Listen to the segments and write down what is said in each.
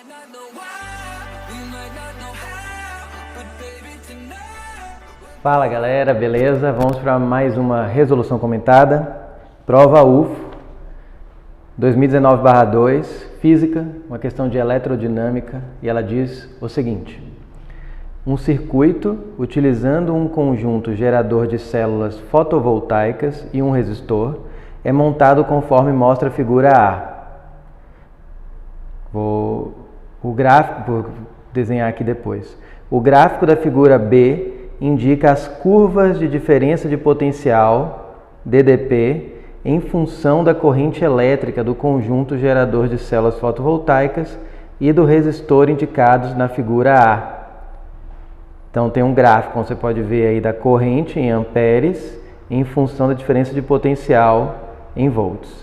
might not know why, we might not know how, but baby tonight. Fala galera, beleza? Vamos para mais uma resolução comentada, prova UFO 2019/2, Física, uma questão de eletrodinâmica, e ela diz o seguinte: um circuito utilizando um conjunto gerador de células fotovoltaicas e um resistor é montado conforme mostra a figura A. Vou desenhar aqui depois. O gráfico da figura B indica as curvas de diferença de potencial, DDP, em função da corrente elétrica do conjunto gerador de células fotovoltaicas e do resistor indicados na figura A. Então tem um gráfico, como você pode ver aí, da corrente em amperes em função da diferença de potencial em volts.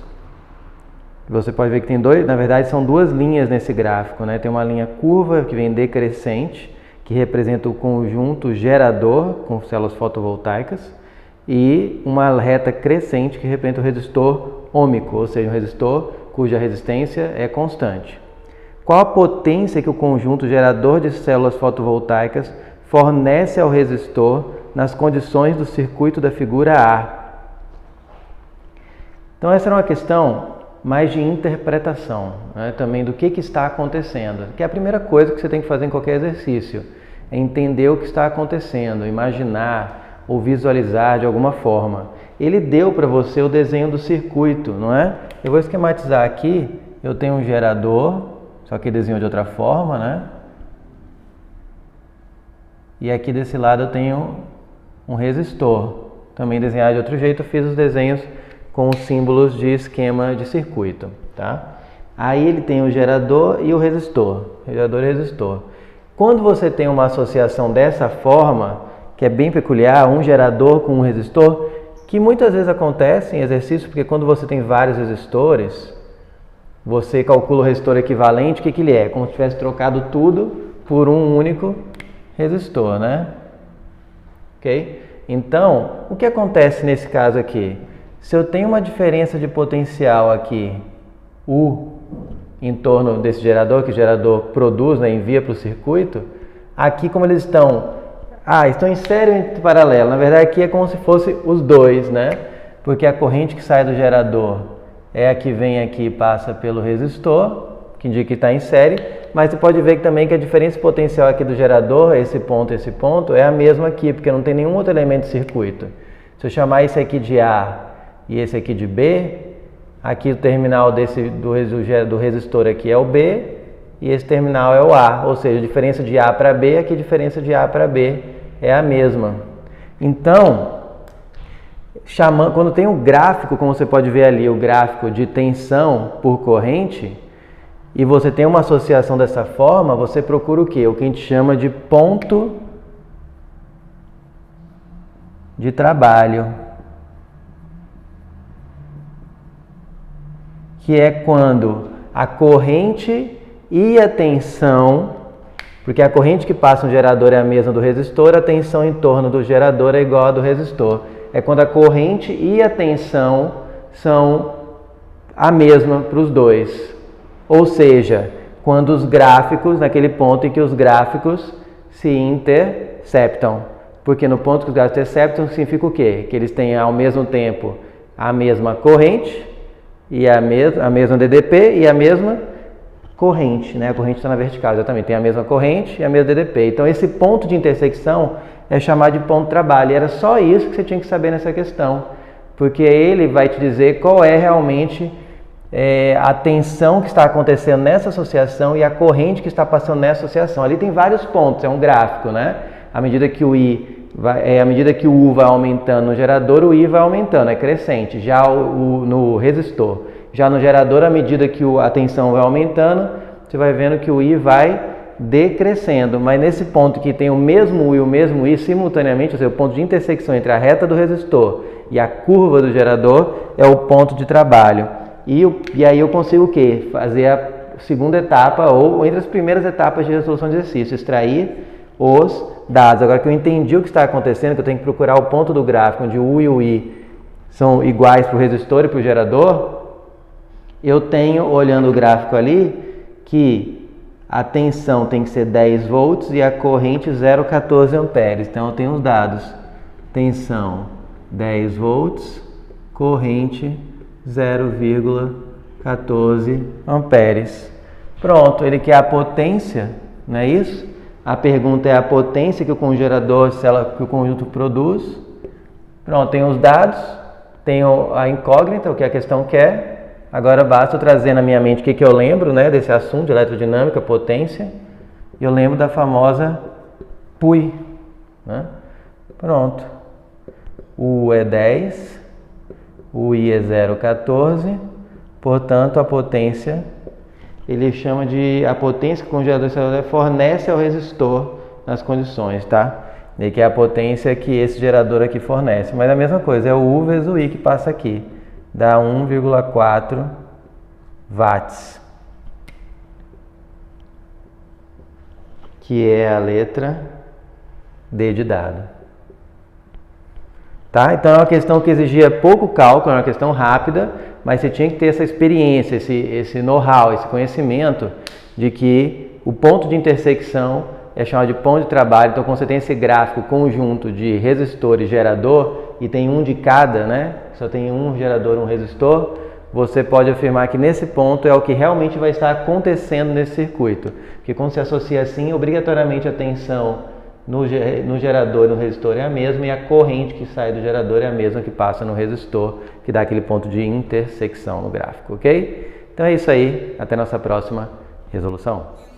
Você pode ver que tem na verdade são duas linhas nesse gráfico, né? Tem uma linha curva que vem decrescente, que representa o conjunto gerador com células fotovoltaicas, e uma reta crescente que representa o resistor ôhmico, ou seja, um resistor cuja resistência é constante. Qual a potência que o conjunto gerador de células fotovoltaicas fornece ao resistor nas condições do circuito da figura A? Então essa era uma questão mais de interpretação, né, também do que está acontecendo, que é a primeira coisa que você tem que fazer em qualquer exercício, é entender o que está acontecendo, imaginar ou visualizar de alguma forma. Ele deu para você o desenho do circuito, não é? Eu vou esquematizar aqui, eu tenho um gerador, só que desenhou de outra forma, né? E aqui desse lado eu tenho um resistor, também desenhado de outro jeito, eu fiz os desenhos com os símbolos de esquema de circuito, tá? Aí ele tem o gerador e o resistor, gerador e resistor. Quando você tem uma associação dessa forma, que é bem peculiar, um gerador com um resistor, que muitas vezes acontece em exercício, porque quando você tem vários resistores, você calcula o resistor equivalente, o que ele é? Como se tivesse trocado tudo por um único resistor, né? Ok? Então, o que acontece nesse caso aqui? Se eu tenho uma diferença de potencial aqui, U, em torno desse gerador, que o gerador produz, né, envia para o circuito, aqui como eles estão em série ou em paralelo? Na verdade aqui é como se fosse os dois, né? Porque a corrente que sai do gerador é a que vem aqui e passa pelo resistor, que indica que está em série, mas você pode ver que também que a diferença de potencial aqui do gerador, esse ponto, é a mesma aqui, porque não tem nenhum outro elemento de circuito. Se eu chamar esse aqui de A e esse aqui de B, aqui o terminal do resistor aqui é o B e esse terminal é o A, ou seja, a diferença de A para B, aqui a diferença de A para B é a mesma. Então, quando tem um gráfico, como você pode ver ali, o gráfico de tensão por corrente, e você tem uma associação dessa forma, você procura o quê? O que a gente chama de ponto de trabalho, que é quando a corrente e a tensão, porque a corrente que passa no gerador é a mesma do resistor, a tensão em torno do gerador é igual a do resistor. É quando a corrente e a tensão são a mesma para os dois. Ou seja, quando os gráficos, naquele ponto em que os gráficos se interceptam. Porque no ponto que os gráficos se interceptam significa o quê? Que eles têm ao mesmo tempo a mesma corrente, e a mesma DDP e a mesma corrente, né? A corrente está na vertical, exatamente, tem a mesma corrente e a mesma DDP. Então esse ponto de intersecção é chamado de ponto de trabalho, e era só isso que você tinha que saber nessa questão, porque ele vai te dizer qual é realmente a tensão que está acontecendo nessa associação e a corrente que está passando nessa associação. Ali tem vários pontos, é um gráfico, né? À medida que o U vai aumentando no gerador, o I vai aumentando, é crescente. Já no resistor, já no gerador, à medida que a tensão vai aumentando, você vai vendo que o I vai decrescendo. Mas nesse ponto que tem o mesmo U e o mesmo I simultaneamente, ou seja, o ponto de intersecção entre a reta do resistor e a curva do gerador, é o ponto de trabalho. E aí eu consigo o quê? Fazer a segunda etapa, ou entre as primeiras etapas de resolução de exercício, extrair os dados. Agora que eu entendi o que está acontecendo, que eu tenho que procurar o ponto do gráfico onde o U e o I são iguais para o resistor e para o gerador, eu tenho, olhando o gráfico ali, que a tensão tem que ser 10 volts e a corrente 0,14 amperes. Então eu tenho os dados. Tensão 10 volts, corrente 0,14 amperes. Pronto, ele quer a potência, não é isso? A pergunta é a potência que o congelador, que o conjunto produz. Pronto, tem os dados, tenho a incógnita, o que a questão quer. Agora basta eu trazer na minha mente o que eu lembro, né, desse assunto de eletrodinâmica, potência. E eu lembro da famosa PUI. Né? Pronto. O U é 10, o I é 0,14. Portanto, a potência, ele chama de a potência que o congelador celular fornece ao resistor nas condições, tá? E que é a potência que esse gerador aqui fornece. Mas a mesma coisa, é o U vezes o I que passa aqui. Dá 1,4 watts, que é a letra D de dado. Tá? Então é uma questão que exigia pouco cálculo, é uma questão rápida, mas você tinha que ter essa experiência, esse know-how, esse conhecimento de que o ponto de intersecção é chamado de ponto de trabalho. Então, quando você tem esse gráfico conjunto de resistor e gerador, e tem um de cada, né? Só tem um gerador, um resistor, você pode afirmar que nesse ponto é o que realmente vai estar acontecendo nesse circuito. Porque quando se associa assim, obrigatoriamente a tensão no gerador e no resistor é a mesma, e a corrente que sai do gerador é a mesma que passa no resistor, que dá aquele ponto de intersecção no gráfico, ok? Então é isso aí, até nossa próxima resolução.